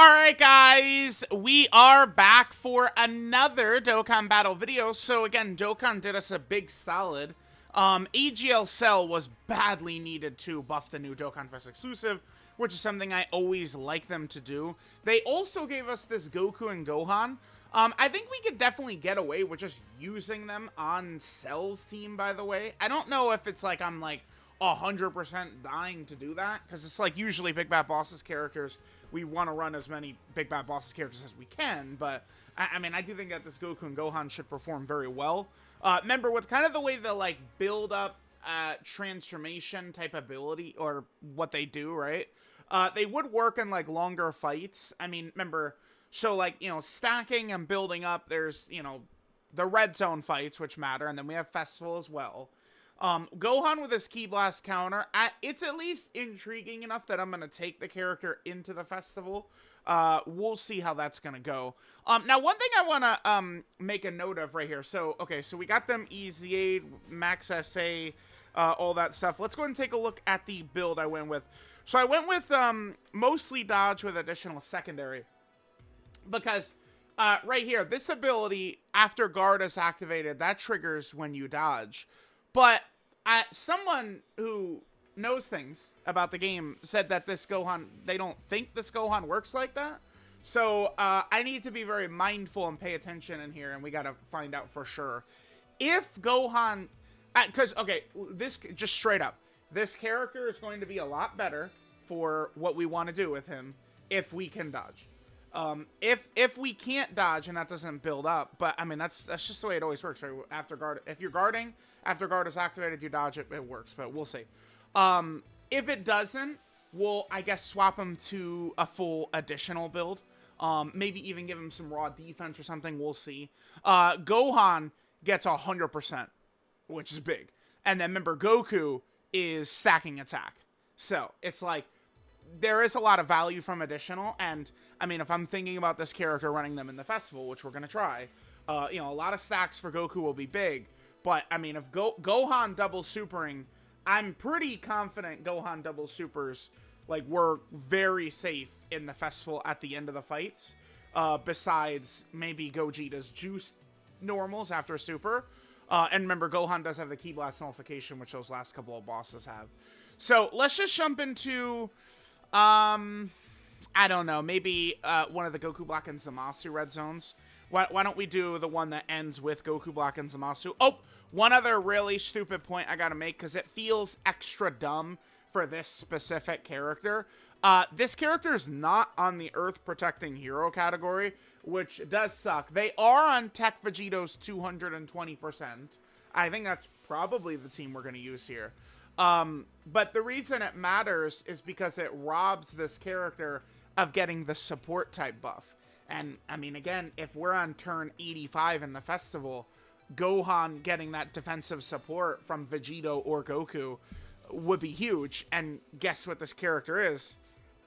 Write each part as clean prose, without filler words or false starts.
Alright guys, we are back for another Dokkan battle video. So again, Dokkan did us a big solid. AGL Cell was badly needed to buff the new Dokkan Fest exclusive, which is something I always like them to do. They also gave us this Goku and Gohan. I think we could definitely get away with just using them on Cell's team, by the way. I don't know if it's like I'm like 100% dying to do that, because it's like usually Big Bad Boss's characters, we want to run as many Big Bad Boss's characters as we can, but I mean, I do think that this Goku and Gohan should perform very well. Remember, with kind of the way the like build up transformation type ability, or what they do, right? They would work in like longer fights. I mean, remember, so like, you know, stacking and building up, there's, you know, the red zone fights, which matter, and then we have Festival as well. Gohan with his Ki Blast counter, it's at least intriguing enough that I'm going to take the character into the Festival. We'll see how that's going to go. Now, one thing I want to make a note of right here. So, okay, so we got them EZA, Max SA, all that stuff. Let's go ahead and take a look at the build I went with. So I went with mostly dodge with additional secondary. Because right here, this ability, after guard is activated, that triggers when you dodge. But someone who knows things about the game said that this Gohan, they don't think this Gohan works like that. So I need to be very mindful and pay attention in here, and we got to find out for sure. If Gohan, because, okay, this, just straight up, this character is going to be a lot better for what we want to do with him if we can dodge. If we can't dodge and that doesn't build up, but I mean, that's just the way it always works, right? After guard, if you're guarding, after guard is activated, you dodge it, it works, but we'll see. If it doesn't, we'll, I guess, swap him to a full additional build. Maybe even give him some raw defense or something, we'll see. Gohan gets 100%, which is big. And then remember, Goku is stacking attack. So, it's like, there is a lot of value from additional, and I mean, if I'm thinking about this character running them in the Festival, which we're going to try, you know, a lot of stacks for Goku will be big, but I mean, if Gohan double supering, I'm pretty confident Gohan double supers, like, we're very safe in the Festival at the end of the fights, besides maybe Gogeta's juice normals after super, and remember, Gohan does have the Ki Blast nullification, which those last couple of bosses have. So, let's just jump into I don't know, maybe one of the Goku Black and Zamasu red zones. Why don't we do the one that ends with Goku Black and Zamasu? Oh, one other really stupid point I gotta make, because it feels extra dumb for this specific character. This character is not on the Earth Protecting Hero category, which does suck. They are on Tech Vegito's 220%. I think that's probably the team we're gonna use here. But the reason it matters is because it robs this character of getting the support type buff. And, I mean, again, if we're on turn 85 in the Festival, Gohan getting that defensive support from Vegito or Goku would be huge. And guess what this character is?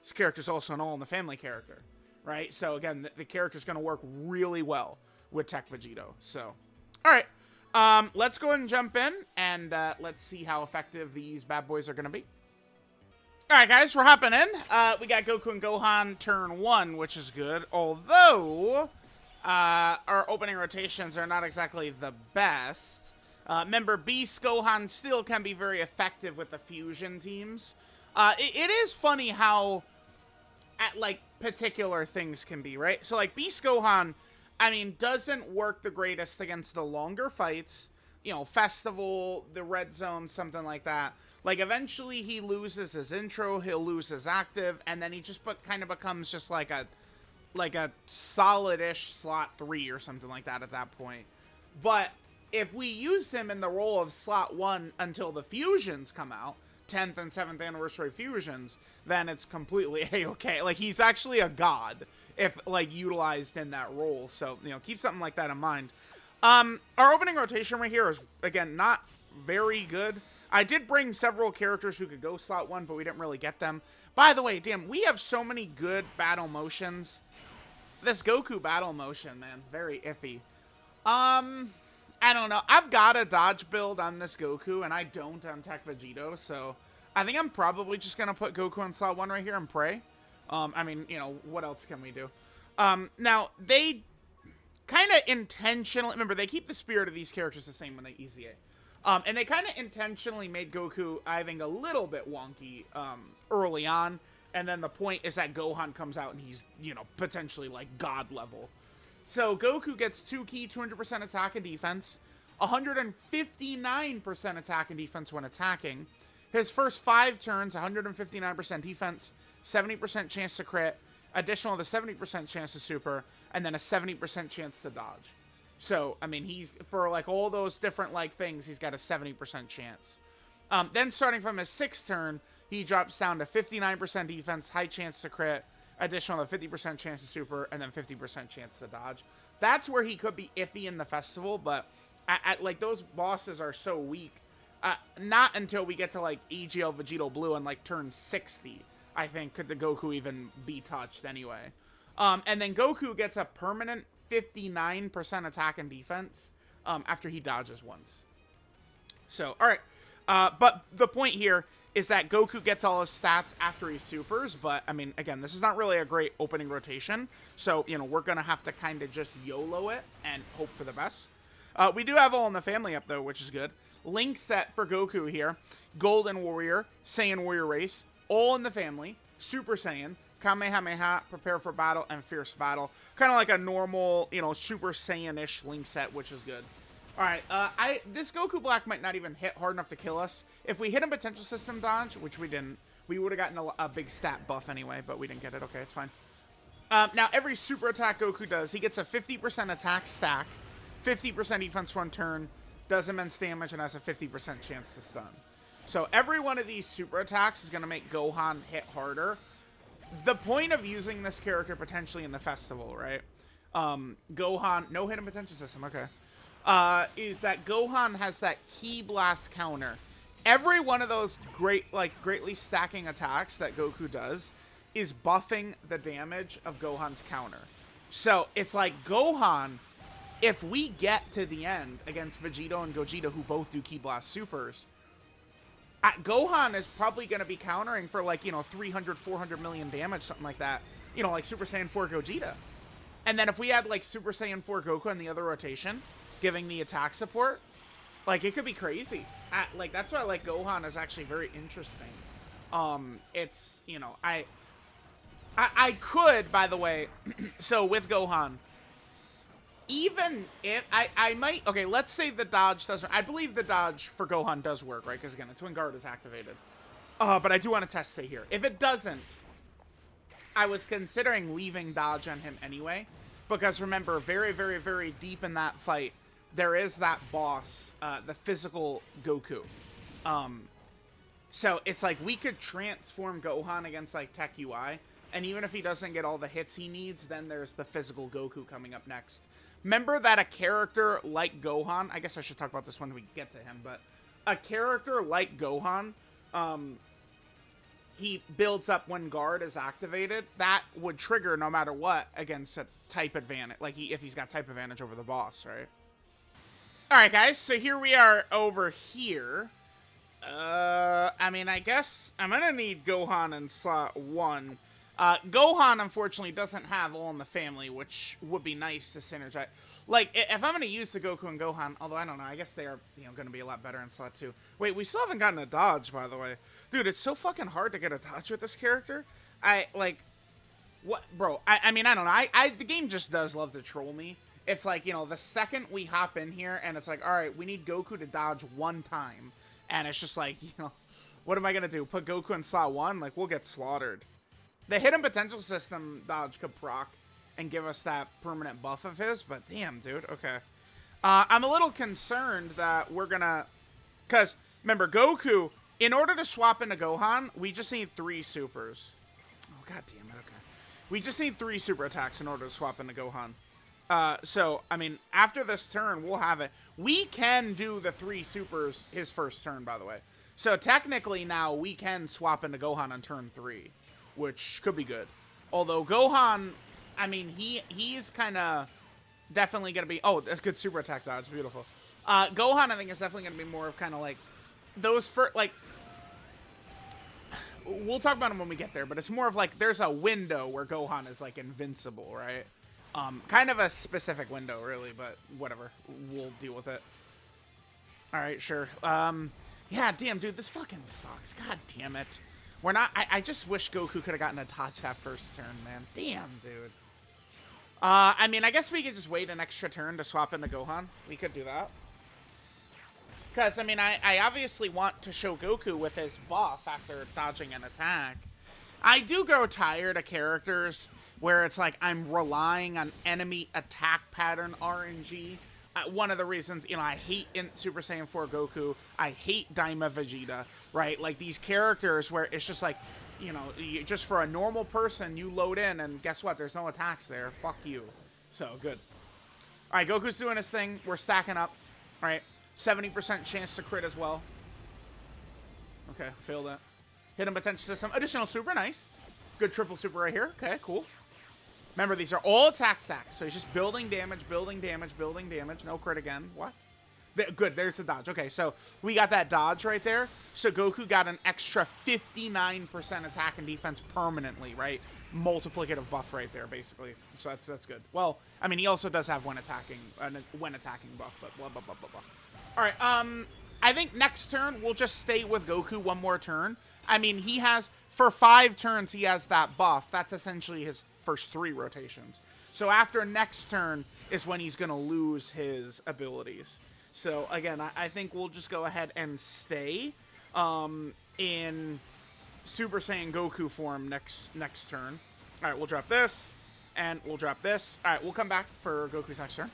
This character's also an All in the Family character, right? So, again, the character's going to work really well with Tech Vegito. So, alright. Let's go ahead and jump in, and let's see how effective these bad boys are going to be. Alright, guys, we're hopping in. We got Goku and Gohan turn 1, which is good, although our opening rotations are not exactly the best. Remember, Beast Gohan still can be very effective with the fusion teams. It is funny how, like, particular things can be, right? So, like, Beast Gohan, I mean, doesn't work the greatest against the longer fights. You know, Festival, the Red Zone, something like that. Like, eventually he loses his intro, he'll lose his active, and then he just kind of becomes just like a solid-ish slot 3 or something like that at that point. But if we use him in the role of slot 1 until the fusions come out, 10th and 7th anniversary fusions, then it's completely A-okay. Like, he's actually a god if, like, utilized in that role. So, you know, keep something like that in mind. Our opening rotation right here is, again, not very good. I did bring several characters who could go slot 1, but we didn't really get them. By the way, damn, we have so many good battle motions. This Goku battle motion, man, very iffy. I don't know. I've got a dodge build on this Goku, and I don't on Tech Vegito, so I think I'm probably just going to put Goku in slot 1 right here and pray. I mean, you know, what else can we do? Now, they kind of intentionally, remember, they keep the spirit of these characters the same when they EZA. And they kind of intentionally made Goku, I think, a little bit wonky early on. And then the point is that Gohan comes out and he's, you know, potentially like God level. So Goku gets 2 key, 200% attack and defense, 159% attack and defense when attacking. His first 5 turns, 159% defense, 70% chance to crit, additional to 70% chance to super, and then a 70% chance to dodge. So, I mean, he's, for like all those different like things, he's got a 70% chance. Then starting from his 6th turn, he drops down to 59% defense, high chance to crit, additional to 50% chance to super, and then 50% chance to dodge. That's where he could be iffy in the festival, but like those bosses are so weak. Not until we get to like EGL Vegito Blue and like turn 60, I think, could the Goku even be touched anyway. And then Goku gets a permanent 59% attack and defense after he dodges once. So, alright. But the point here is that Goku gets all his stats after he supers, but, I mean, again, this is not really a great opening rotation, so, you know, we're gonna have to kind of just YOLO it and hope for the best. We do have All in the Family up, though, which is good. Link set for Goku here. Golden Warrior, Saiyan Warrior Race, All in the Family, Super Saiyan, Kamehameha, Prepare for Battle, and Fierce Battle. Kind of like a normal, you know, Super Saiyan-ish Link set, which is good. Alright, this Goku Black might not even hit hard enough to kill us. If we hit a potential system dodge, which we didn't, we would have gotten a big stat buff anyway, but we didn't get it. Okay, it's fine. Now, every super attack Goku does, he gets a 50% attack stack, 50% defense 1 turn, does immense damage, and has a 50% chance to stun. So every one of these super attacks is going to make Gohan hit harder. The point of using this character potentially in the festival, right? Gohan, no hidden potential system, okay. Is that Gohan has that Ki Blast counter. Every one of those greatly stacking attacks that Goku does is buffing the damage of Gohan's counter. So it's like Gohan, if we get to the end against Vegito and Gogeta, who both do Ki Blast supers, Gohan is probably going to be countering for like, you know, 300, 400 million damage, something like that. You know, like Super Saiyan 4 Gogeta. And then if we had like Super Saiyan 4 Goku in the other rotation, giving the attack support, like it could be crazy. Like that's why like Gohan is actually very interesting. It's, you know, I could, by the way, so with Gohan, even if I might, okay, let's say the dodge doesn't, I believe the dodge for Gohan does work, right? Because again, the Twin Guard is activated. But I do want to test it here. If it doesn't, I was considering leaving dodge on him anyway, because remember, very, very, very deep in that fight, there is that boss, the physical Goku. So it's like we could transform Gohan against like Tech UI, and even if he doesn't get all the hits he needs, then there's the physical Goku coming up next. Remember that a character like Gohan, I guess I should talk about this when we get to him, but a character like Gohan, he builds up when guard is activated. That would trigger no matter what against a type advantage, like if he's got type advantage over the boss, right? Alright guys, so here we are over here. I mean, I guess I'm gonna need Gohan in slot 1. Gohan, unfortunately, doesn't have All in the Family, which would be nice to synergize. Like, if I'm going to use the Goku and Gohan, although I don't know, I guess they are, you know, going to be a lot better in slot 2. Wait, we still haven't gotten a dodge, by the way. Dude, it's so fucking hard to get a dodge with this character. What, bro, I mean, I don't know. The game just does love to troll me. It's like, you know, the second we hop in here, and it's like, all right, we need Goku to dodge 1 time. And it's just like, you know, what am I going to do? Put Goku in slot 1? Like, we'll get slaughtered. The hidden potential system dodge could proc and give us that permanent buff of his, but damn, dude, okay. I'm a little concerned that we're gonna, because remember, Goku, in order to swap into Gohan, we just need 3 supers. Oh, god damn it, okay. We just need 3 super attacks in order to swap into Gohan. So, I mean, after this turn, we'll have it. We can do the 3 supers his first turn, by the way. So technically now we can swap into Gohan on turn 3. Which could be good. Although Gohan, I mean, he's kind of definitely going to be... Oh, that's good super attack dodge. Beautiful. Gohan, I think, is definitely going to be more of kind of like... Those first... Like... we'll talk about him when we get there, but it's more of like there's a window where Gohan is like invincible, right? Kind of a specific window, really, but whatever. We'll deal with it. All right, sure. Yeah, damn, dude, this fucking sucks. God damn it. We're not... I just wish Goku could have gotten a dodge that first turn, man. Damn, dude. I mean, I guess we could just wait an extra turn to swap into Gohan. We could do that. Because, I mean, I obviously want to show Goku with his buff after dodging an attack. I do grow tired of characters where it's like I'm relying on enemy attack pattern RNG. One of the reasons, you know, I hate in Super Saiyan 4 Goku. I hate Daima Vegeta, right? Like these characters where it's just like, you know, just for a normal person, you load in and guess what? There's no attacks there. Fuck you. So, good. All right, Goku's doing his thing. We're stacking up. All right, 70% chance to crit as well. Okay, failed that. Hit him potential system. Additional super, nice. Good triple super right here. Okay, cool. Remember, these are all attack stacks, so he's just building damage, building damage, building damage. No crit again. What? Good, there's the dodge. Okay, so we got that dodge right there. So Goku got an extra 59% attack and defense permanently, right? Multiplicative buff right there, basically. So that's good. Well, I mean, he also does have when attacking buff, but blah, blah, blah, blah, blah. All right, I think next turn, we'll just stay with Goku one more turn. I mean, he has, for 5 turns, he has that buff. That's essentially his first 3 rotations. So after next turn is when he's going to lose his abilities. So again, I think we'll just go ahead and stay in Super Saiyan Goku form next turn. All right, we'll drop this, and we'll drop this. All right, we'll come back for Goku's next turn.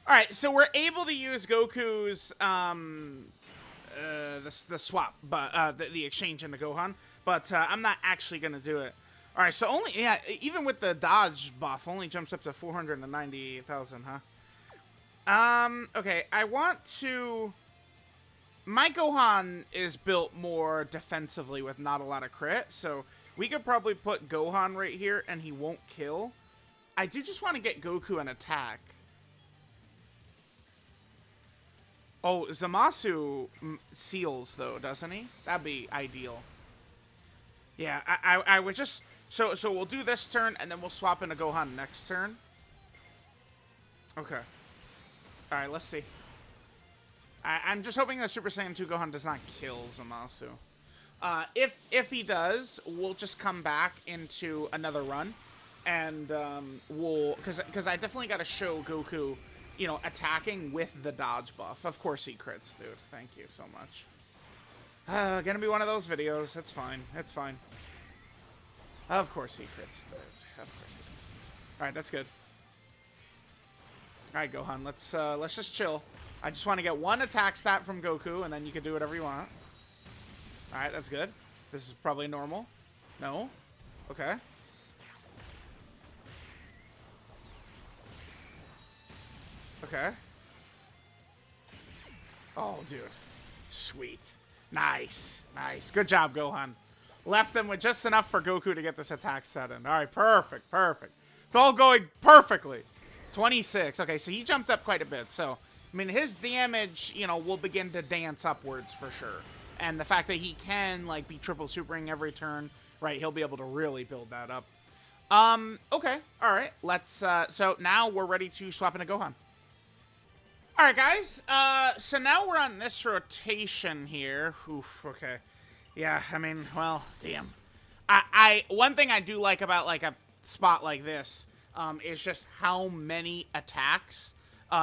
All right, so we're able to use Goku's the swap, but the exchange in the Gohan, but I'm not actually gonna do it. All right, so only, yeah, even with the dodge buff, only jumps up to 498,000, huh? Okay, I want to... My Gohan is built more defensively with not a lot of crit, so we could probably put Gohan right here, and he won't kill. I do just want to get Goku an attack. Oh, Zamasu seals, though, doesn't he? That'd be ideal. Yeah, I would just... So we'll do this turn, and then we'll swap into Gohan next turn. Okay. All right, let's see. I'm just hoping that Super Saiyan 2 Gohan does not kill Zamasu. If he does, we'll just come back into another run, and we'll... Because I definitely got to show Goku, you know, attacking with the dodge buff. Of course he crits, dude. Thank you so much. Gonna be one of those videos. That's fine. It's fine. Of course he crits, dude. Of course he does. All right, that's good. All right, Gohan, let's just chill. I just want to get one attack stat from Goku, and then you can do whatever you want. All right, that's good. This is probably normal. No? Okay. Okay. Oh, dude. Sweet. Nice. Nice. Good job, Gohan. Left them with just enough for Goku to get this attack set in. All right, perfect, perfect. It's all going perfectly. 26. Okay, so he jumped up quite a bit. So, I mean, his damage, you know, will begin to dance upwards for sure. And the fact that he can, like, be triple supering every turn, right, he'll be able to really build that up. Okay, all right. Let's, so now we're ready to swap into Gohan. All right, guys. So now we're on this rotation here. Oof, okay. Yeah, I mean, well, damn. One thing I do like about, like, a spot like this is just how many attacks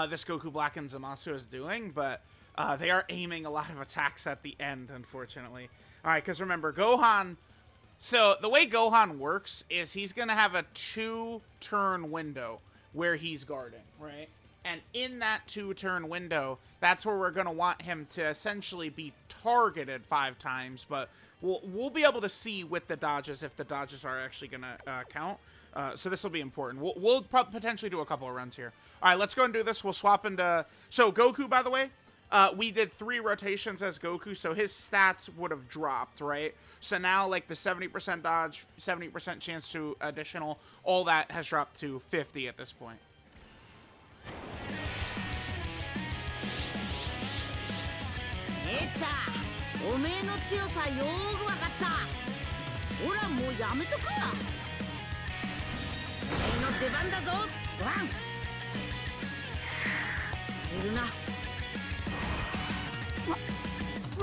this Goku Black and Zamasu is doing, but they are aiming a lot of attacks at the end, unfortunately. All right, because remember, Gohan... So, the way Gohan works is he's going to have a 2-turn window where he's guarding, right? And in that 2-turn window, that's where we're going to want him to essentially be targeted 5 times. But we'll be able to see with the dodges if the dodges are actually going to count. So this will be important. We'll potentially do a couple of runs here. All right, let's go and do this. We'll swap into... So Goku, by the way, we did 3 rotations as Goku, so his stats would have dropped, right? So now, like, the 70% dodge, 70% chance to additional, all that has dropped to 50 at this point. おめえの強さよーくわかった。ほらもうやめとくわ。おめえの出番だぞごはん。いるな。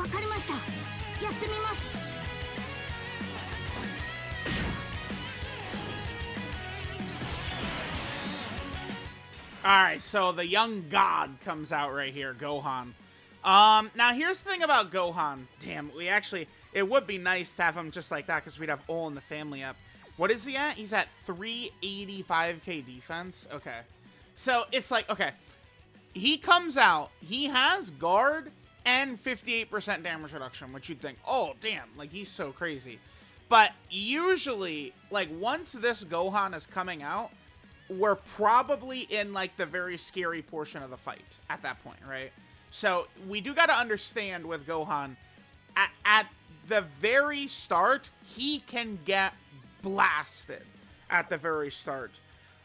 わかりました。やってみます。Alright, so the young god comes out right here, Gohan. Now here's the thing about Gohan. Damn, it would be nice to have him just like that because we'd have all in the family up. What is he at? He's at 385k defense. Okay. So it's like, okay. He comes out, he has guard and 58% damage reduction, which you'd think, oh, damn, like he's so crazy. But usually, like once this Gohan is coming out, we're probably in like the very scary portion of the fight at that point, right? So we do got to understand with Gohan, at the very start, he can get blasted at the very start.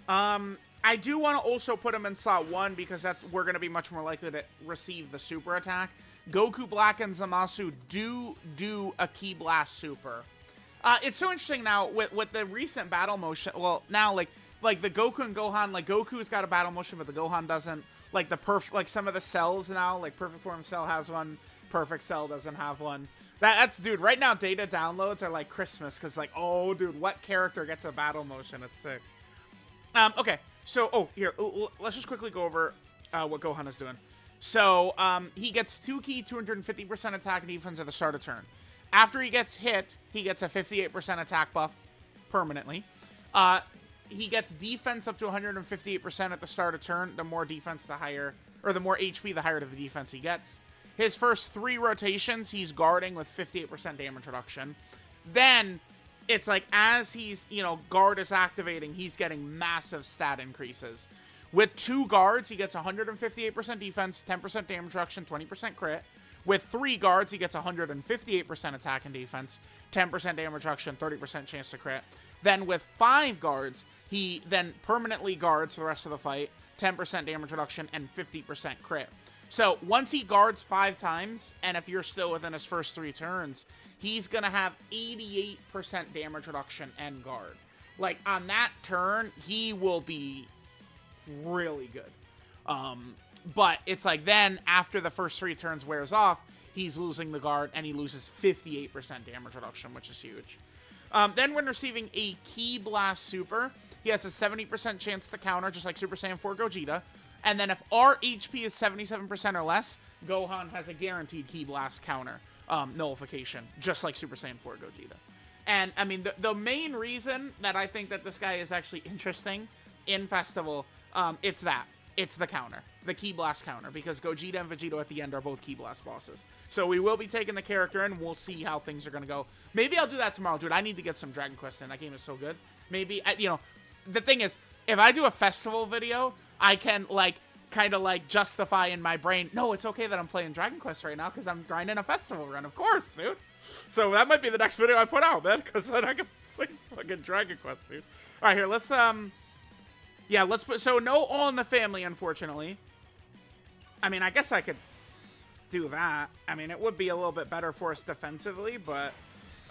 I do want to also put him in slot 1 because we're going to be much more likely to receive the super attack. Goku Black and Zamasu do a Ki Blast super. It's so interesting now with the recent battle motion. Well, now like the Goku and Gohan, like Goku's got a battle motion, but the Gohan doesn't. Like like some of the cells now, like Perfect Form Cell has one, Perfect Cell doesn't have one. That's dude. Right now, data downloads are like Christmas because like, oh, dude, what character gets a battle motion? It's sick. Okay, so here, let's just quickly go over what Gohan is doing. So he gets 2 key, 250% attack and defense at the start of turn. After he gets hit, he gets a 58% attack buff permanently. He gets defense up to 158% at the start of turn. The more defense, the higher, or the more HP, the higher the defense he gets. His first 3 rotations, he's guarding with 58% damage reduction. Then, it's like, as he's, guard is activating, he's getting massive stat increases. With 2 guards, he gets 158% defense, 10% damage reduction, 20% crit. With 3 guards, he gets 158% attack and defense, 10% damage reduction, 30% chance to crit. Then with 5 guards, he then permanently guards for the rest of the fight, 10% damage reduction, and 50% crit. So once he guards 5 times, and if you're still within his first 3 turns, he's going to have 88% damage reduction and guard. Like, on that turn, he will be really good. But it's like then, after the first 3 turns wears off, he's losing the guard, and he loses 58% damage reduction, which is huge. Then when receiving a Ki Blast Super, he has a 70% chance to counter, just like Super Saiyan 4 Gogeta. And then if our HP is 77% or less, Gohan has a guaranteed Ki Blast counter nullification, just like Super Saiyan 4 Gogeta. And, I mean, the main reason that I think that this guy is actually interesting in Festival, it's that. It's the counter. The Ki Blast counter. Because Gogeta and Vegito at the end are both Ki Blast bosses. So we will be taking the character and we'll see how things are going to go. Maybe I'll do that tomorrow, dude. I need to get some Dragon Quest in. That game is so good. Maybe, the thing is, if I do a Festival video, I can, kind of, justify in my brain, no, it's okay that I'm playing Dragon Quest right now because I'm grinding a Festival run. Of course, dude. So that might be the next video I put out, man. Because then I can play fucking Dragon Quest, dude. All right, here, let's, yeah, let's put, so no All in the Family, unfortunately. I mean, I guess I could do that. I mean, it would be a little bit better for us defensively, but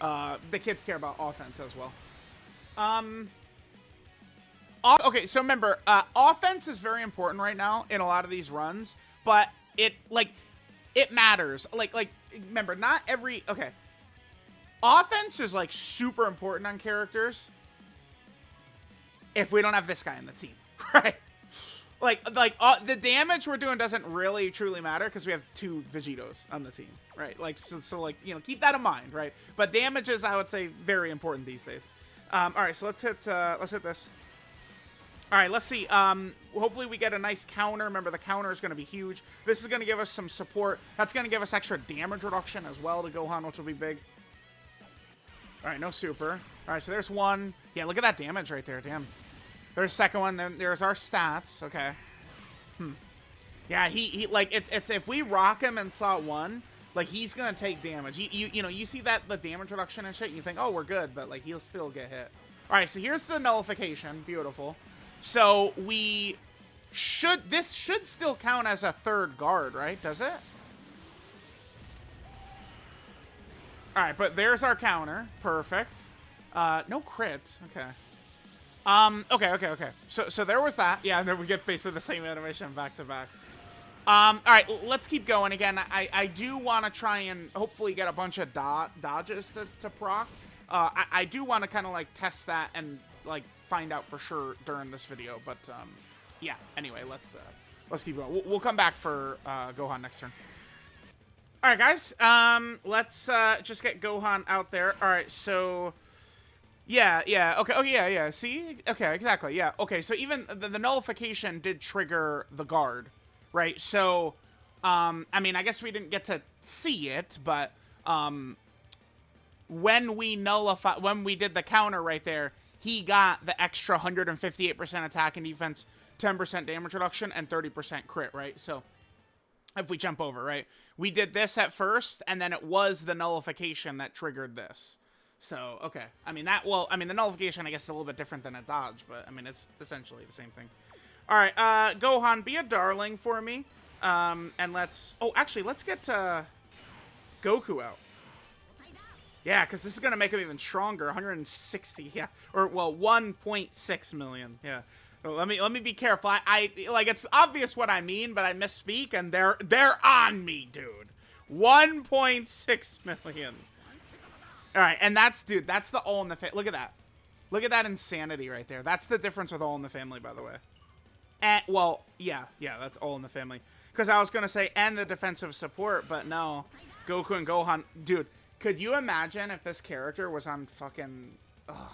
the kids care about offense as well. Okay, so remember, offense is very important right now in a lot of these runs, but it matters. Remember, not every, okay. Offense is, super important on characters if we don't have this guy in the team, right? The damage we're doing doesn't really truly matter because we have 2 Vegetos on the team, right? Keep that in mind, right? But damage is, I would say, very important these days. All right, so let's hit this. All right, let's see. Hopefully we get a nice counter. Remember, the counter is going to be huge. This is going to give us some support. That's going to give us extra damage reduction as well to Gohan, which will be big. All right, no super. All right, so there's 1. Yeah, look at that damage right there. Damn. There's a second one. Then there's our stats. Okay. Yeah, he it's if we rock him in slot 1, he's gonna take damage. You see that the damage reduction and shit. You think, oh, we're good, but he'll still get hit. All right, so here's the nullification. Beautiful. So this should still count as a 3rd guard, right? Does it? All right, but there's our counter. Perfect. No crit. Okay. Okay. So there was that. Yeah, and then we get basically the same animation back to back. All right, let's keep going. Again, I do want to try and hopefully get a bunch of dodges to proc. I do want to kind of like test that and like find out for sure during this video. But yeah. Anyway, let's keep going. We'll come back for Gohan next turn. All right, guys. Let's just get Gohan out there. All right, so. Yeah. Okay. Oh, yeah. See? Okay, exactly. Yeah. Okay, so even the nullification did trigger the guard, right? So, I mean, I guess we didn't get to see it, but when we did the counter right there, he got the extra 158% attack and defense, 10% damage reduction, and 30% crit, right? So, if we jump over, right? We did this at first, and then it was the nullification that triggered this. So, okay. I mean, the nullification, I guess, is a little bit different than a dodge, but, I mean, it's essentially the same thing. All right, Gohan, be a darling for me. And let's... Oh, actually, let's get Goku out. Yeah, because this is going to make him even stronger. 160, yeah. Or, well, 1.6 million, yeah. Let me be careful. I like, it's obvious what I mean, but I misspeak, and they're on me, dude. 1.6 million. All right, and that's the All in the Family. Look at that. Look at that insanity right there. That's the difference with All in the Family, by the way. And, well, yeah, that's All in the Family. Because I was going to say, and the defensive support, but no. Goku and Gohan. Dude, could you imagine if this character was on fucking... Ugh.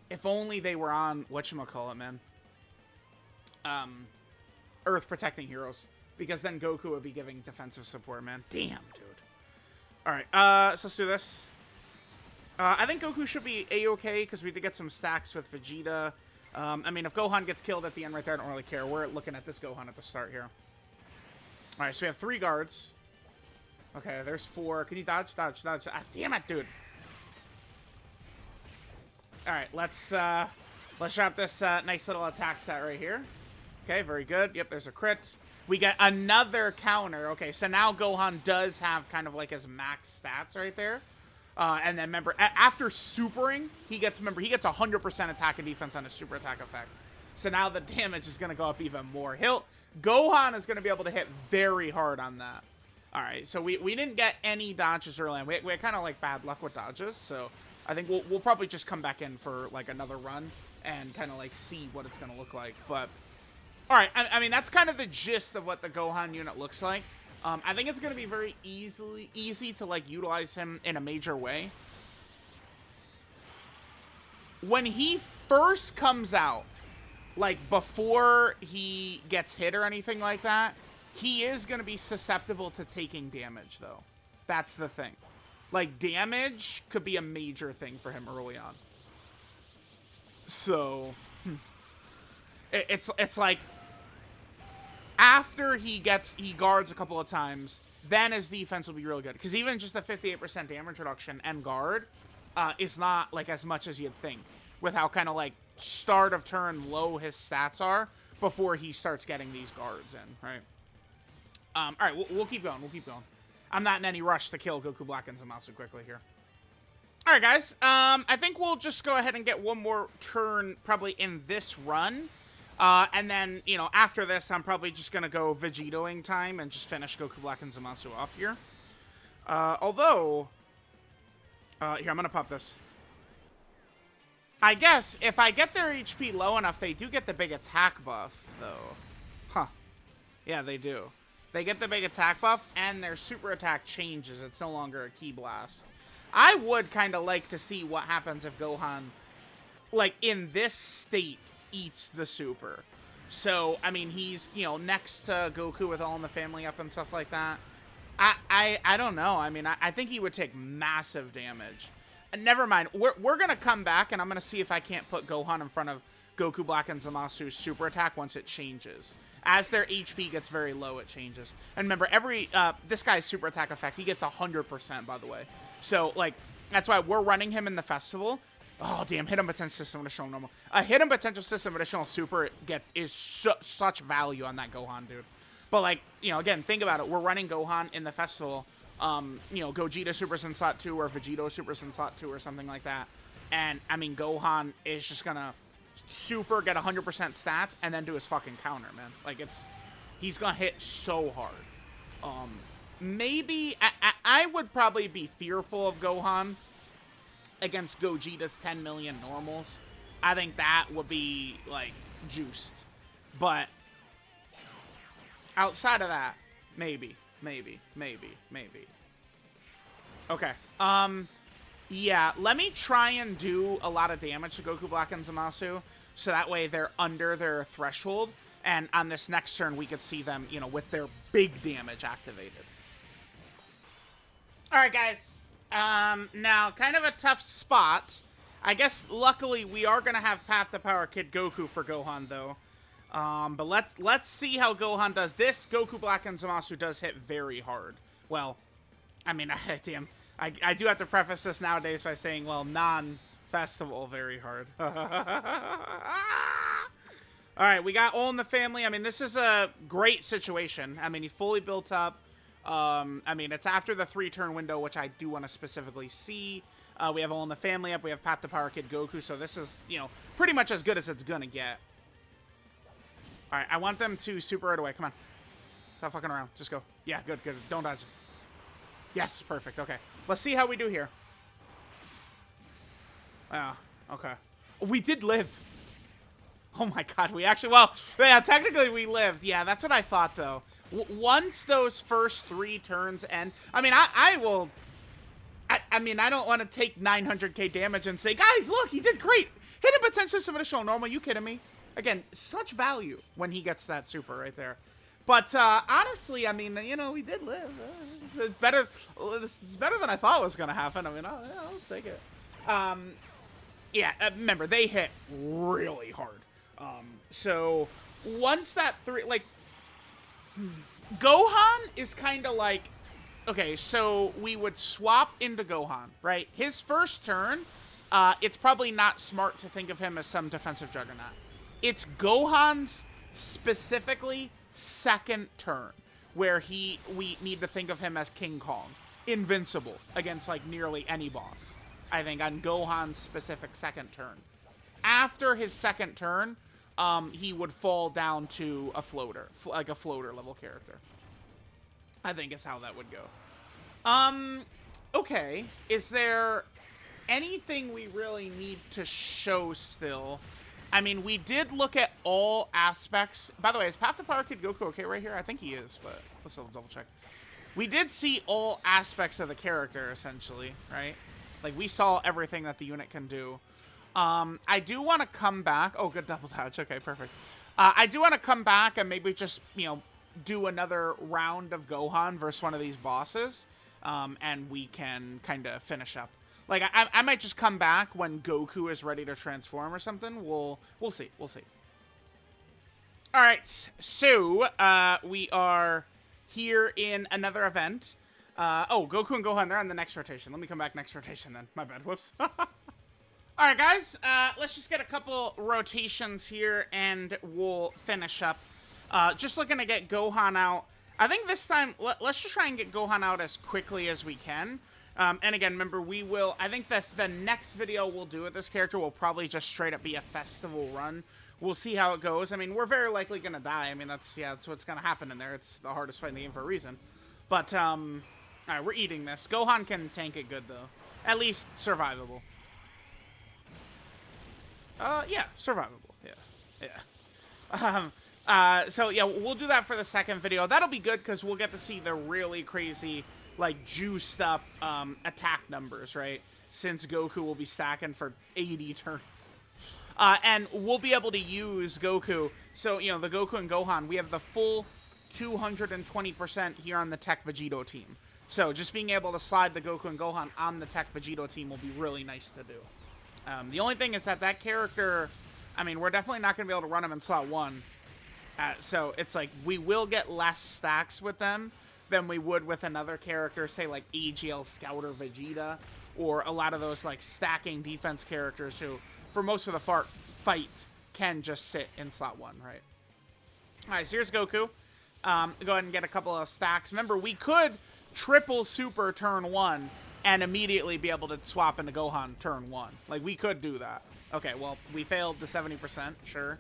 If only they were on, whatchamacallit, man. Earth Protecting Heroes. Because then Goku would be giving defensive support, man. Damn, dude. Alright, so let's do this. I think Goku should be A-okay, because we did get some stacks with Vegeta. I mean, if Gohan gets killed at the end right there, I don't really care. We're looking at this Gohan at the start here. Alright, so we have 3 guards. Okay, there's 4. Can you dodge? Dodge. Ah, damn it, dude. Alright, let's drop this nice little attack stat right here. Okay, very good. Yep, there's a crit. We get another counter. Okay, so now Gohan does have kind of like his max stats right there. And then remember, after supering, he gets 100% attack and defense on his super attack effect. So now the damage is going to go up even more. Gohan is going to be able to hit very hard on that. All right, so we didn't get any dodges early on. We had kind of like bad luck with dodges, so I think we'll probably just come back in for like another run and kind of like see what it's going to look like. But all right, I mean, that's kind of the gist of what the Gohan unit looks like. I think it's going to be very easy to, like, utilize him in a major way. When he first comes out, like, before he gets hit or anything like that, he is going to be susceptible to taking damage, though. That's the thing. Like, damage could be a major thing for him early on. So, it's like... After he guards a couple of times, then his defense will be really good. Because even just a 58% damage reduction and guard is not like as much as you'd think. With how kind of like start of turn low his stats are before he starts getting these guards in, right? All right, we'll keep going. I'm not in any rush to kill Goku Black and Zamasu quickly here. All right, guys. I think we'll just go ahead and get one more turn probably in this run. And then, you know, after this, I'm probably just going to go Vegetoing time and just finish Goku Black and Zamasu off here. Although, here, I'm going to pop this. I guess if I get their HP low enough, they do get the big attack buff, though. Huh. Yeah, they do. They get the big attack buff, and their super attack changes. It's no longer a Ki Blast. I would kind of like to see what happens if Gohan, like, in this state, eats the super. So, I mean, he's, you know, next to Goku with All in the Family up and stuff like that. I don't know. I mean, I think he would take massive damage. Never mind. We're going to come back, and I'm going to see if I can't put Gohan in front of Goku Black and Zamasu's super attack once it changes. As their HP gets very low, it changes. And remember, this guy's super attack effect, he gets 100%, by the way. So, like, that's why we're running him in the festival. Oh, damn. Hidden potential system additional normal. A hidden potential system additional super is such value on that Gohan, dude. But, like, you know, again, think about it. We're running Gohan in the festival. you know, Gogeta supers in slot 2 or Vegito supers in slot 2 or something like that. And, I mean, Gohan is just gonna super get 100% stats and then do his fucking counter, man. Like, he's gonna hit so hard. Maybe, I would probably be fearful of Gohan against Gogeta's 10 million normals. I think that would be, like, juiced. But outside of that, maybe. Okay. Yeah, let me try and do a lot of damage to Goku Black and Zamasu, so that way they're under their threshold, and on this next turn we could see them, you know, with their big damage activated. Alright, guys. Now, kind of a tough spot. I guess, luckily, we are going to have Path to Power Kid Goku for Gohan, though. But let's see how Gohan does. This Goku Black and Zamasu does hit very hard. Well, I mean, damn. I do have to preface this nowadays by saying, well, non-festival very hard. Alright, we got All in the Family. I mean, this is a great situation. I mean, he's fully built up. I mean, it's after the 3-turn window, which I do want to specifically see. We have All in the Family up. We have Path to Power Kid Goku. So this is, you know, pretty much as good as it's going to get. Alright, I want them to super right away. Come on. Stop fucking around. Just go. Yeah, good. Don't dodge it. Yes, perfect. Okay. Let's see how we do here. Okay. We did live. Oh my god, we actually, well, yeah, technically we lived. Yeah, that's what I thought, though. Once those first 3 turns end, I mean, I mean, I don't want to take 900k damage and say, guys, look, he did great. Hit a potential submit a show normal. You kidding me? Again, such value when he gets that super right there. But honestly, I mean, you know, we did live. It's better. This is better than I thought was going to happen. I mean, I'll take it. Yeah, remember, they hit really hard. So once that 3, like, Gohan is kind of like, okay, so we would swap into Gohan, right? His first turn, it's probably not smart to think of him as some defensive juggernaut. It's Gohan's specifically second turn where we need to think of him as King Kong, invincible against like nearly any boss. I think on Gohan's specific second turn. After his second turn, he would fall down to a floater, like a floater level character. I think is how that would go. Okay. Is there anything we really need to show still? I mean, we did look at all aspects. By the way, is Path to Power Kid Goku okay right here? I think he is, but let's double check. We did see all aspects of the character, essentially, right? Like, we saw everything that the unit can do. I do want to come back. Oh, good double touch. Okay, perfect. I do want to come back and maybe just, you know, do another round of Gohan versus one of these bosses. And we can kind of finish up. Like, I might just come back when Goku is ready to transform or something. We'll see. We'll see. All right. So, we are here in another event. Oh, Goku and Gohan, they're on the next rotation. Let me come back next rotation then. My bad. Whoops. All right, guys. Let's just get a couple rotations here, and we'll finish up. Just looking to get Gohan out. I think this time, let's just try and get Gohan out as quickly as we can. And again, remember, I think that's the next video we'll do with this character will probably just straight up be a festival run. We'll see how it goes. I mean, we're very likely going to die. I mean, that's what's going to happen in there. It's the hardest fight in the game for a reason. But, all right, we're eating this. Gohan can tank it good, though. At least survivable. Yeah, survivable. Yeah. So, yeah, we'll do that for the second video. That'll be good because we'll get to see the really crazy, like, juiced up attack numbers, right? Since Goku will be stacking for 80 turns. And we'll be able to use Goku. So, you know, the Goku and Gohan, we have the full 220% here on the Tech Vegito team. So, just being able to slide the Goku and Gohan on the Tech Vegito team will be really nice to do. The only thing is that character, I mean, we're definitely not going to be able to run him in slot 1. So, it's like, we will get less stacks with them than we would with another character, say, like AGL Scout or Vegeta, or a lot of those, like, stacking defense characters who, for most of the fight, can just sit in slot 1, right? All right, so here's Goku. Go ahead and get a couple of stacks. Remember, we could triple super turn 1 and immediately be able to swap into Gohan turn 1. Like, we could do that. Okay, well, we failed the 70%, sure.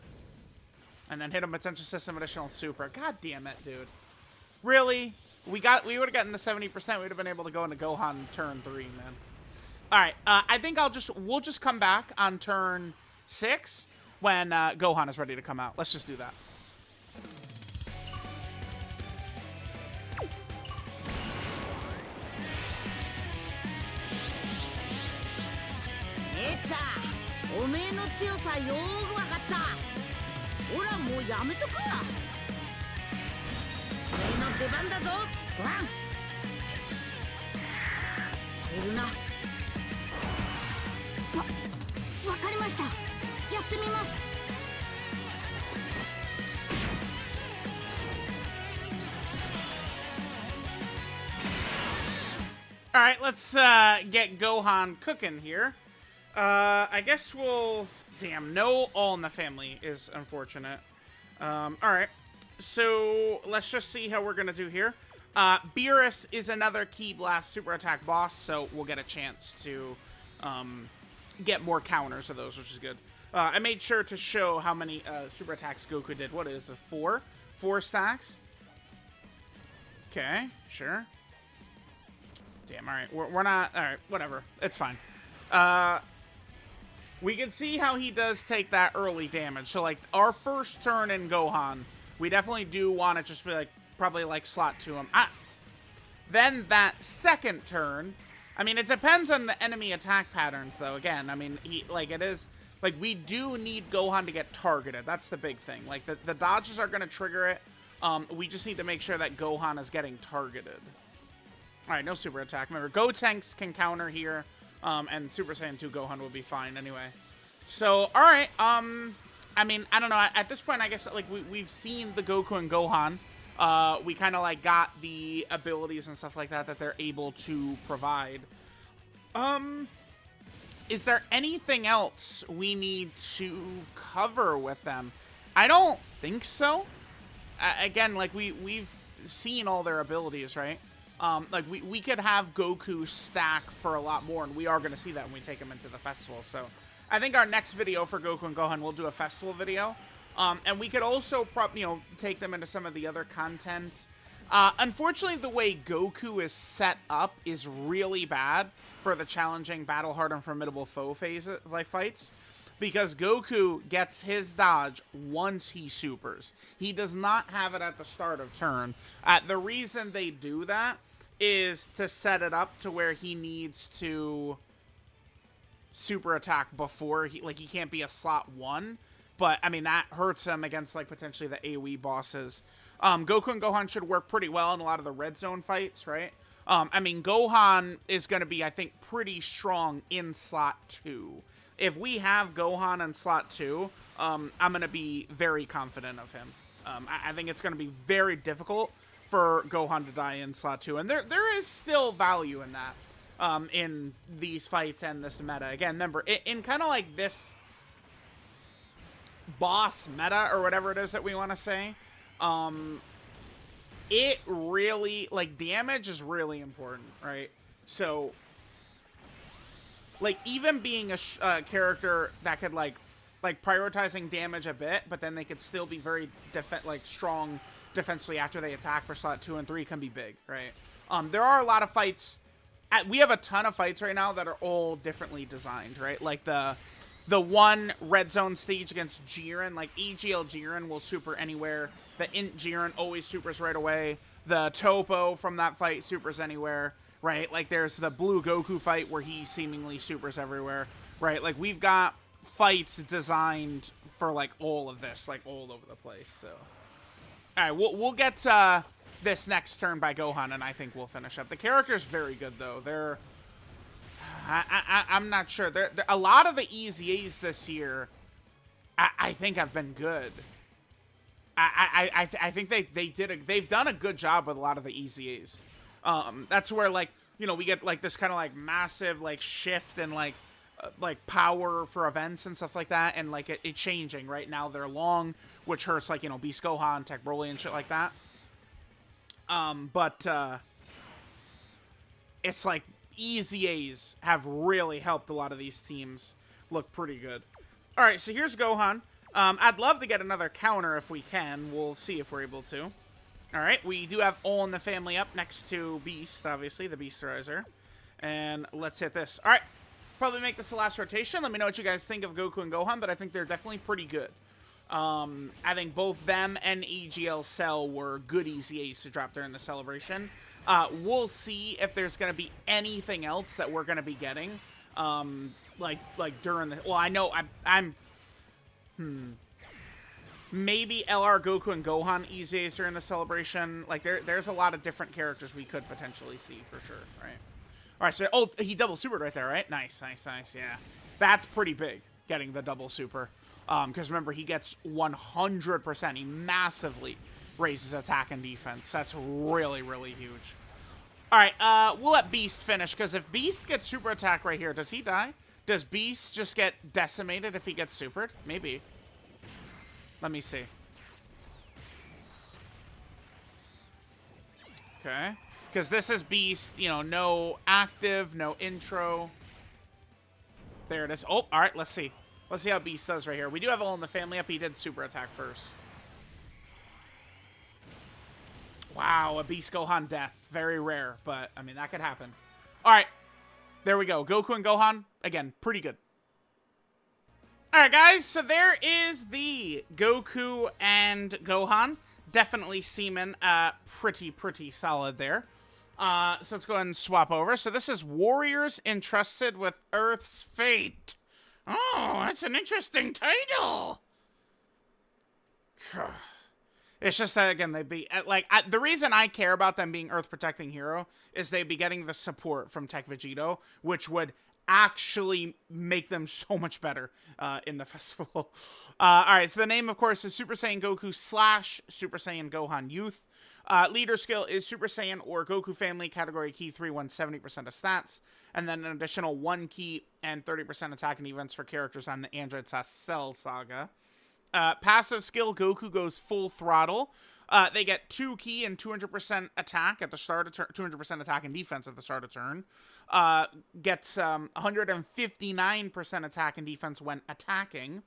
And then hit him potential system additional super. God damn it, dude. Really? We would have gotten the 70%. We would have been able to go into Gohan turn 3, man. All right, I think we'll just come back on turn 6 when Gohan is ready to come out. Let's just do that. ETA おめえの強さよーくわかった。ほらもうやめとくわ。おめえの出番だぞ。ワン。いるな。わかりました。やってみます。All right, let's get Gohan cooking here. I guess we'll... Damn, no All in the Family is unfortunate. All right, so let's just see how we're going to do here. Beerus is another Ki Blast Super Attack boss, so we'll get a chance to get more counters of those, which is good. I made sure to show how many Super Attacks Goku did. What is it, 4? 4 stacks? Okay, sure. Damn, alright. We're not... Alright, whatever. It's fine. We can see how he does take that early damage. So, like, our first turn in Gohan, we definitely do want to just be, like, probably, like, slot to him. Then that second turn... I mean, it depends on the enemy attack patterns, though. Again, I mean, it is... Like, we do need Gohan to get targeted. That's the big thing. Like, the dodges are going to trigger it. We just need to make sure that Gohan is getting targeted. Alright, no super attack. Remember, Gotenks can counter here, and Super Saiyan 2 Gohan will be fine anyway. So, alright, I mean, I don't know. At this point, I guess, like, we've seen the Goku and Gohan. We kind of, like, got the abilities and stuff like that that they're able to provide. Is there anything else we need to cover with them? I don't think so. Again, like, we've seen all their abilities, right? Like, we could have Goku stack for a lot more, and we are going to see that when we take him into the festival. So, I think our next video for Goku and Gohan, we'll do a festival video. And we could also, take them into some of the other content. Unfortunately, the way Goku is set up is really bad for the challenging, battle hard, and formidable foe phases, like fights. Because Goku gets his dodge once he supers. He does not have it at the start of turn. The reason they do that is to set it up to where he needs to super attack before he can't be a slot 1. But, I mean, that hurts him against, like, potentially the AoE bosses. Goku and Gohan should work pretty well in a lot of the red zone fights, right? I mean, Gohan is going to be, I think, pretty strong in slot 2. If we have Gohan in slot 2, I'm going to be very confident of him. I think it's going to be very difficult for Gohan to die in slot 2. And there is still value in that, in these fights and this meta. Again, remember, in kind of like this boss meta, or whatever it is that we want to say, it really, like, damage is really important, right? So, like, even being a character that could, like prioritizing damage a bit, but then they could still be very strong defensively after they attack for slot 2 and 3 can be big, right? There are a lot of fights. We have a ton of fights right now that are all differently designed, right? Like the one red zone stage against Jiren, like EGL Jiren will super anywhere. The Int Jiren always supers right away. The Topo from that fight supers anywhere, right? Like, there's the Blue Goku fight where he seemingly supers everywhere, right? Like, we've got fights designed for, like, all of this, like, all over the place, so. All right, we'll get this next turn by Gohan, and I think we'll finish up. The character's very good, though. They're... I'm not sure. A lot of the EZAs this year, I think, have been good. I think they've done a good job with a lot of the EZAs. That's where, like, you know, we get, like, this kind of, like, massive, like, shift and, like power for events and stuff like that, and, like, it changing. Right now they're long, which hurts, like, you know, Beast Gohan, Tech Broly, and shit like that. But it's like EZAs have really helped a lot of these teams look pretty good. All right, so here's Gohan. I'd love to get another counter if we can. We'll see if we're able to. All right, we do have All in the Family up next to Beast, obviously, the Beasterizer. And let's hit this. All right, probably make this the last rotation. Let me know what you guys think of Goku and Gohan, but I think they're definitely pretty good. I think both them and EGL Cell were good EZAs to drop during the celebration. We'll see if there's going to be anything else that we're going to be getting. Like during the... Well, I know maybe LR Goku and Gohan EZAs during the celebration. Like, there's a lot of different characters we could potentially see for sure, right? All right, so... Oh, he double supered right there, right? Nice, yeah. That's pretty big, getting the double super. Because remember, he gets 100%. He massively raises attack and defense. That's really, really huge. All right, we'll let Beast finish, because if Beast gets super attack right here, does he die? Does Beast just get decimated if he gets supered? Maybe. Let me see. Okay. Because this is Beast, you know, no active, no intro. There it is. Oh, all right, let's see. Let's see how Beast does right here. We do have All in the Family up. He did super attack first. Wow, a Beast Gohan death. Very rare, but, I mean, that could happen. All right. There we go. Goku and Gohan, again, pretty good. All right, guys, so there is the Goku and Gohan. Definitely seeming pretty solid there. So let's go ahead and swap over. So this is Warriors Entrusted with Earth's Fate. Oh, that's an interesting title. It's just that, again, they'd be, like, the reason I care about them being Earth Protecting Hero is they'd be getting the support from Tech Vegito, which would actually make them so much better in the festival. All right, so the name, of course, is Super Saiyan Goku / Super Saiyan Gohan Youth. Leader skill is Super Saiyan or Goku Family, category key 3, 170% of stats, and then an additional 1 key and 30% attack and defense for characters on the Android Cell saga. Passive skill, Goku goes full throttle. They get 2 key and 200% attack at the start of turn, 200% attack and defense at the start of turn. Gets 159% attack and defense when attacking.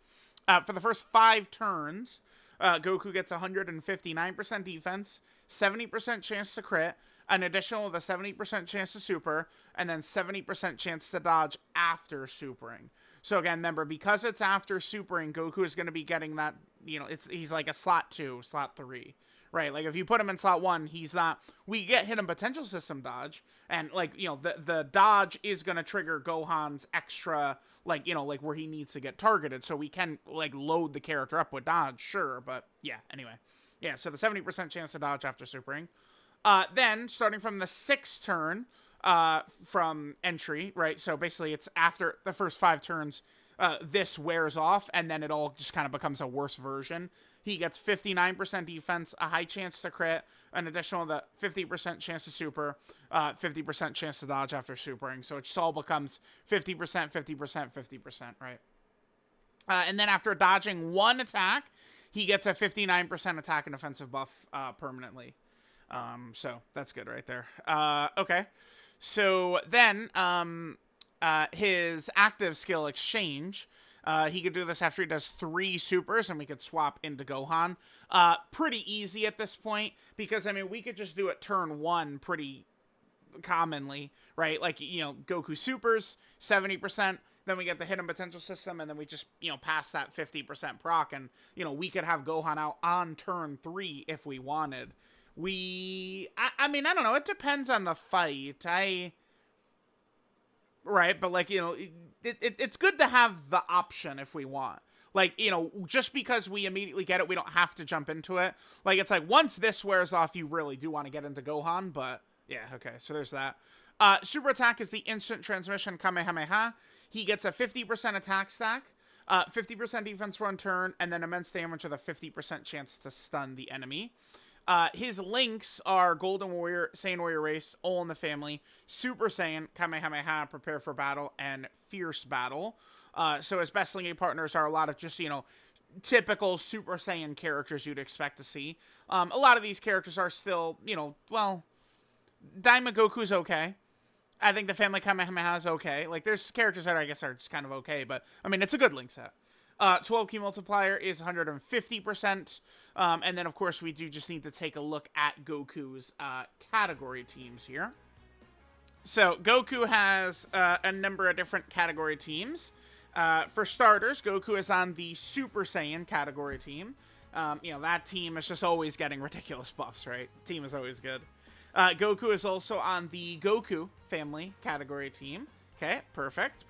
For the first 5 turns, Goku gets 159% defense, 70% chance to crit, an additional with a 70% chance to super, and then 70% chance to dodge after supering. So again, remember, because it's after supering, Goku is going to be getting that, you know, he's like a slot 2, slot 3, right? Like, if you put him in slot 1, he's not, we get hidden potential system dodge, and, like, you know, the dodge is going to trigger Gohan's extra, like, you know, like, where he needs to get targeted, so we can, like, load the character up with dodge, sure, but, yeah, anyway. Yeah, so the 70% chance to dodge after supering. Then, starting from the 6th turn, from entry, right? So basically it's after the first 5 turns, this wears off, and then it all just kind of becomes a worse version. He gets 59% defense, a high chance to crit, an additional 50% chance to super, 50% chance to dodge after supering. So it just all becomes 50%, 50%, 50%, right? And then after dodging 1 attack, he gets a 59% attack and defensive buff permanently. So that's good right there. Okay. So then, his active skill exchange, he could do this after he does 3 supers, and we could swap into Gohan. Pretty easy at this point, because, I mean, we could just do it turn 1 pretty commonly, right? Like, you know, Goku supers, 70%, then we get the hidden potential system, and then we just, you know, pass that 50% proc, and, you know, we could have Gohan out on turn 3 if we wanted. I mean, I don't know. It depends on the fight. Right, but, like, you know, it's good to have the option if we want. Like, you know, just because we immediately get it, we don't have to jump into it. Like, it's like, once this wears off, you really do want to get into Gohan, but, yeah, okay, so there's that. Super attack is the instant transmission Kamehameha. He gets a 50% attack stack, 50% defense for 1 turn, and then immense damage with a 50% chance to stun the enemy. His links are Golden Warrior, Saiyan Warrior Race, All in the Family, Super Saiyan, Kamehameha, Prepare for Battle, and Fierce Battle. So his best linking partners are a lot of just, you know, typical Super Saiyan characters you'd expect to see. A lot of these characters are still, you know, well, Daima Goku's okay. I think the Family Kamehameha is okay. Like, there's characters that I guess are just kind of okay, but, I mean, it's a good link set. 12 key multiplier is 150%. And then, of course, we do just need to take a look at Goku's category teams here. So, Goku has a number of different category teams. For starters, Goku is on the Super Saiyan category team. You know, that team is just always getting ridiculous buffs, right? Team is always good. Goku is also on the Goku family category team. Okay, perfect.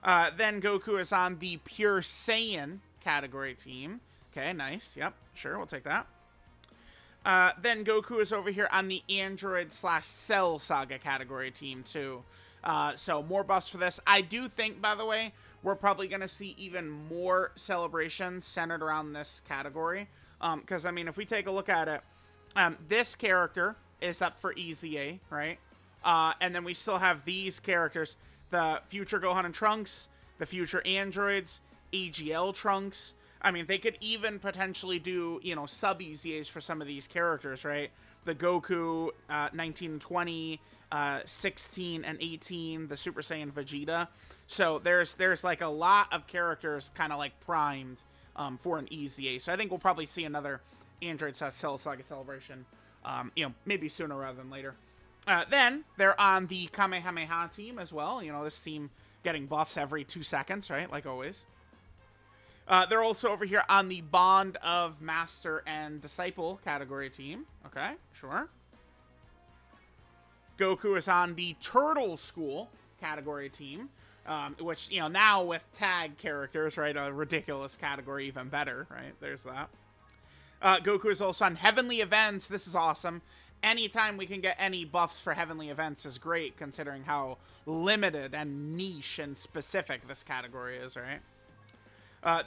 Then Goku is on the Pure Saiyan category team. Okay, nice. Yep, sure, we'll take that. Then Goku is over here on the Android/Cell Saga category team, too. So more buffs for this. I do think, by the way, we're probably going to see even more celebrations centered around this category. Because, I mean, if we take a look at it, this character is up for EZA, right? And then we still have these characters, the future Gohan and Trunks, the future androids, AGL Trunks. I mean, they could even potentially do, you know, sub-EZAs for some of these characters, right? The Goku 19 and 20, 16 and 18, the Super Saiyan Vegeta. So there's like a lot of characters kind of like primed for an EZA. So I think we'll probably see another Android Cell Saga celebration, you know, maybe sooner rather than later. Then they're on the Kamehameha team as well. You know, this team getting buffs every 2 seconds, right? Like always. They're also over here on the Bond of Master and Disciple category team. Okay, sure. Goku is on the Turtle School category team, which, you know, now with tag characters, right, a ridiculous category, even better, right? There's that. Goku is also on Heavenly Events. This is awesome. Anytime we can get any buffs for Heavenly Events is great, considering how limited and niche and specific this category is, right?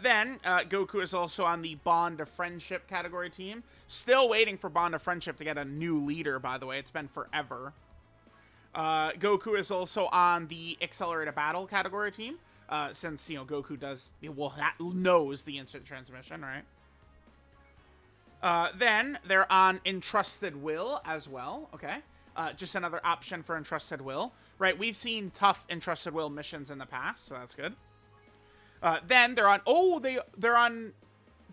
Then, Goku is also on the Bond of Friendship category team. Still waiting for Bond of Friendship to get a new leader, by the way. It's been forever. Goku is also on the Accelerated Battle category team. Since, you know, Goku knows the instant transmission, right? Then, they're on Entrusted Will as well, okay? Just another option for Entrusted Will, right? We've seen tough Entrusted Will missions in the past, so that's good. Then they're on, they're on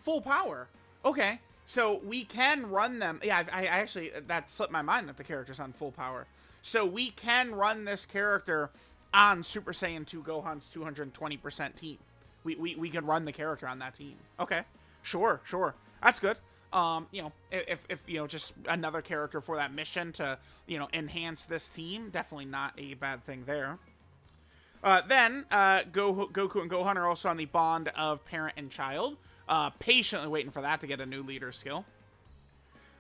full power. Okay, so we can run them. Yeah, I actually, that slipped my mind that the character's on full power. So we can run this character on Super Saiyan 2 Gohan's 220% team. We can run the character on that team. Okay, sure. That's good. You know, if you know, just another character for that mission to, you know, enhance this team, definitely not a bad thing there. Then, Goku and Gohan are also on the Bond of Parent and Child. Patiently waiting for that to get a new leader skill.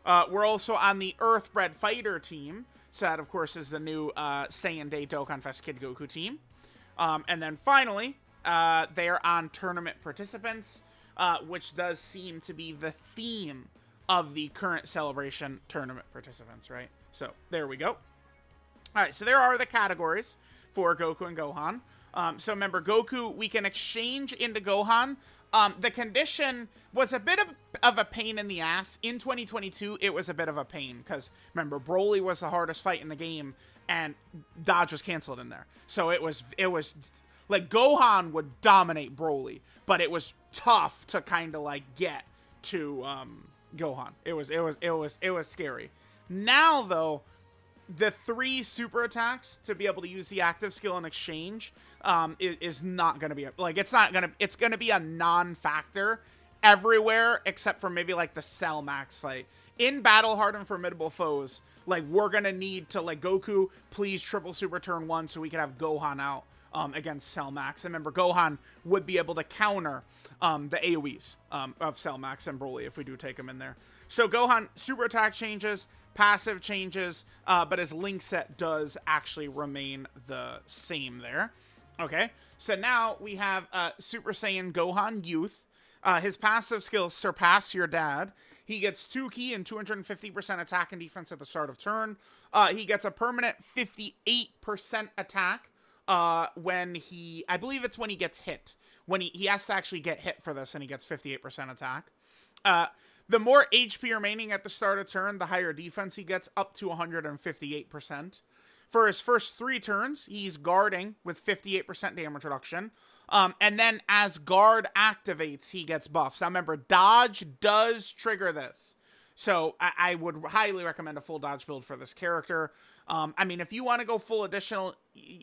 We're also on the Earthbred Fighter team. So that, of course, is the new Saiyan Day Dokkan Fest Kid Goku team. And then finally, they're on Tournament Participants, which does seem to be the theme of the current celebration Tournament Participants, right? So, there we go. All right, so there are the categories for Goku and Gohan. So remember, Goku, we can exchange into Gohan. The condition was a bit of a pain in the ass. In 2022, it was a bit of a pain, because remember, Broly was the hardest fight in the game, and dodge was canceled in there. So it was like, Gohan would dominate Broly, but it was tough to kind of like get to Gohan. It was scary. Now though, the 3 super attacks to be able to use the active skill in exchange is not going to be it's going to be a non-factor everywhere except for maybe like the Cell Max fight. In Battle Hard and Formidable Foes, like, we're going to need to, like, Goku, please triple super turn 1 so we can have Gohan out against Cell Max. And remember, Gohan would be able to counter the AoEs of Cell Max and Broly if we do take him in there. So Gohan, super attack changes, passive changes, but his link set does actually remain the same there. Okay, so now we have Super Saiyan Gohan Youth. His passive skills Surpass Your Dad. He gets 2 ki and 250% attack and defense at the start of turn. He gets a permanent 58% attack when he, I believe it's when he gets hit. When he has to actually get hit for this, and he gets 58% attack. The more HP remaining at the start of turn, the higher defense he gets, up to 158%. For his first 3 turns, he's guarding with 58% damage reduction. And then as guard activates, he gets buffs. Now remember, dodge does trigger this. So I would highly recommend a full dodge build for this character. I mean, if you want to go full additional,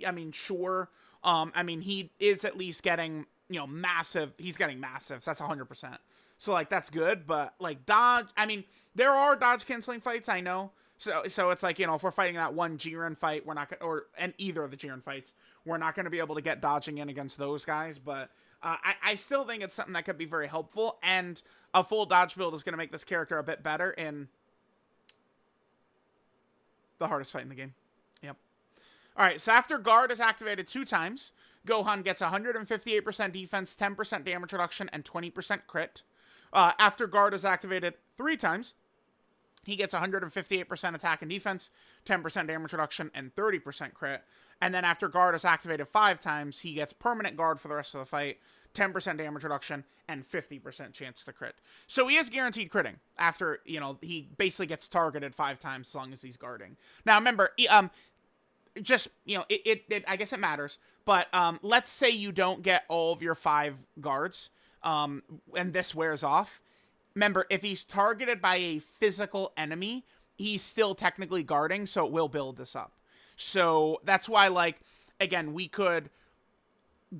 I mean, sure. I mean, he is at least getting, you know, massive. He's getting massive. So that's 100%. So, like, that's good. But, like, dodge, I mean, there are dodge canceling fights, I know. So it's like, you know, if we're fighting that one Jiren fight, we're not going to, and either of the Jiren fights, we're not going to be able to get dodging in against those guys. But I still think it's something that could be very helpful. And a full dodge build is going to make this character a bit better in the hardest fight in the game. Yep. All right, so after guard is activated 2 times, Gohan gets 158% defense, 10% damage reduction, and 20% crit. After guard is activated 3 times, he gets 158% attack and defense, 10% damage reduction, and 30% crit. And then after guard is activated 5 times, he gets permanent guard for the rest of the fight, 10% damage reduction, and 50% chance to crit. So he is guaranteed critting after, you know, he basically gets targeted 5 times as long as he's guarding. Now, remember, just, you know, I guess it matters, but let's say you don't get all of your 5 guards, and this wears off. Remember, if he's targeted by a physical enemy, he's still technically guarding, so it will build this up. So that's why, like, again, we could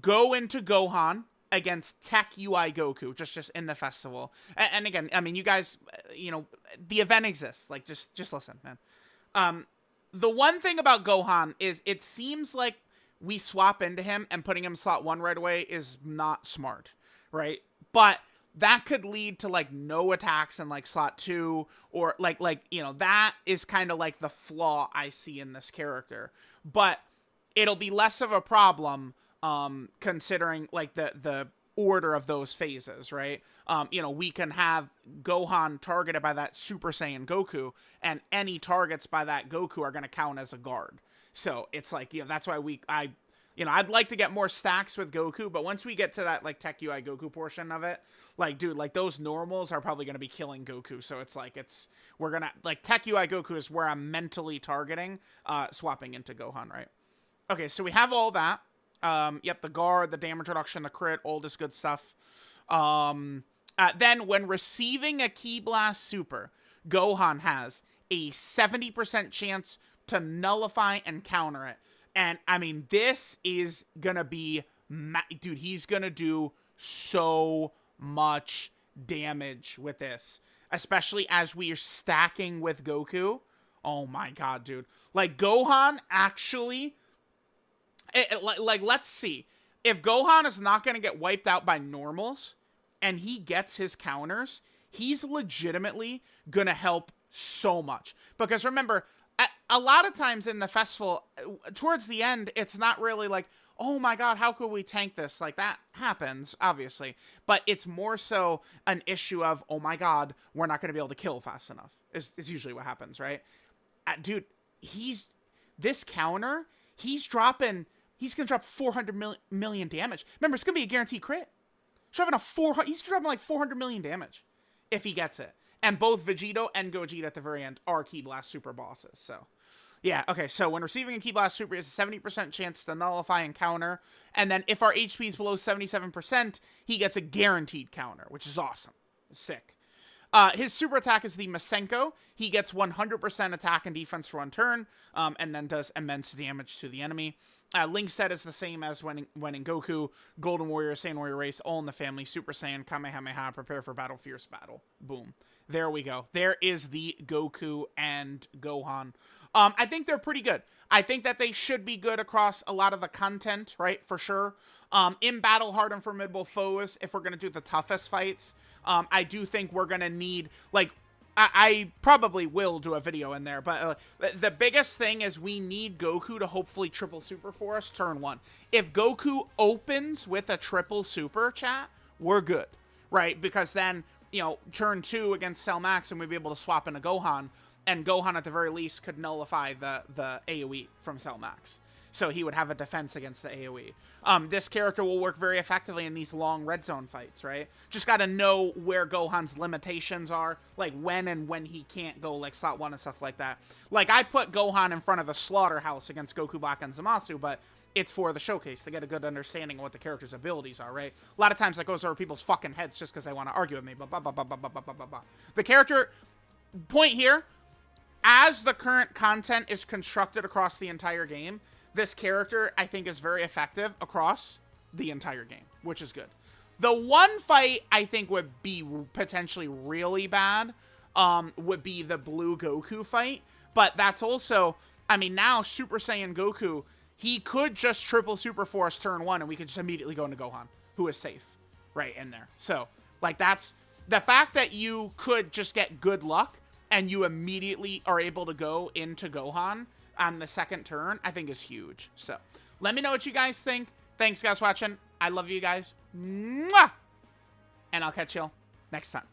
go into Gohan against Tech UI Goku, just in the festival. And again, I mean, you guys, you know, the event exists. Like, just listen, man. The one thing about Gohan is it seems like we swap into him and putting him slot 1 right away is not smart, right? But that could lead to, like, no attacks in, like, slot 2, or, like, you know, that is kind of, like, the flaw I see in this character. But it'll be less of a problem, considering, like, the order of those phases, right? You know, we can have Gohan targeted by that Super Saiyan Goku, and any targets by that Goku are going to count as a guard. So it's like, you know, that's why you know, I'd like to get more stacks with Goku, but once we get to that, like, Tech UI Goku portion of it, like, dude, like, those normals are probably going to be killing Goku. So it's like, we're going to, like, Tech UI Goku is where I'm mentally targeting, swapping into Gohan, right? Okay, so we have all that. Yep, the guard, the damage reduction, the crit, all this good stuff. Then when receiving a Ki Blast Super, Gohan has a 70% chance to nullify and counter it. And, I mean, this is gonna be, dude, he's gonna do so much damage with this. Especially as we are stacking with Goku. Oh my god, dude. Like, Gohan actually, like, let's see. If Gohan is not gonna get wiped out by normals, and he gets his counters, he's legitimately gonna help so much. Because remember, a lot of times in the festival, towards the end, it's not really like, oh my god, how could we tank this? Like, that happens, obviously. But it's more so an issue of, oh my god, we're not going to be able to kill fast enough, is usually what happens, right? Dude, this counter, he's going to drop 400 million damage. Remember, it's going to be a guaranteed crit. He's dropping like 400 million damage if he gets it. And both Vegito and Gogeta at the very end are Ki Blast Super bosses. So, yeah, okay. So when receiving a Ki Blast Super, it's a 70% chance to nullify and counter. And then if our HP is below 77%, he gets a guaranteed counter, which is awesome. Sick. His super attack is the Masenko. He gets 100% attack and defense for 1 turn, and then does immense damage to the enemy. Link's set is the same as when in Goku, Golden Warrior, Saiyan Warrior Race, all in the family, Super Saiyan, Kamehameha, prepare for battle, fierce battle. Boom. There we go. There is the Goku and Gohan. I think they're pretty good. I think that they should be good across a lot of the content, right? For sure. In battle, hard and formidable foes, if we're going to do the toughest fights, I do think we're going to need, like, I probably will do a video in there, but the biggest thing is we need Goku to hopefully triple super for us turn 1. If Goku opens with a triple super, chat, we're good, right? Because then, you know, turn 2 against Cell Max and we'd be able to swap into Gohan, and Gohan at the very least could nullify the AoE from Cell Max. so he would have a defense against the AoE. This character will work very effectively in these long red zone fights, right? Just got to know where Gohan's limitations are, like when and when he can't go, like slot 1 and stuff like that. Like, I put Gohan in front of the slaughterhouse against Goku, Baka, and Zamasu, but it's for the showcase to get a good understanding of what the character's abilities are, right? A lot of times that goes over people's fucking heads just because they want to argue with me. The character, point here, as the current content is constructed across the entire game, this character, I think, is very effective across the entire game, which is good. The one fight I think would be potentially really bad would be the Blue Goku fight. But that's also, I mean, now Super Saiyan Goku, he could just triple Super Force turn 1 and we could just immediately go into Gohan, who is safe right in there. So, like, that's the fact that you could just get good luck and you immediately are able to go into Gohan on the second turn, I think is huge. So, let me know what you guys think. Thanks, guys, for watching. I love you guys. Mwah! And I'll catch you next time.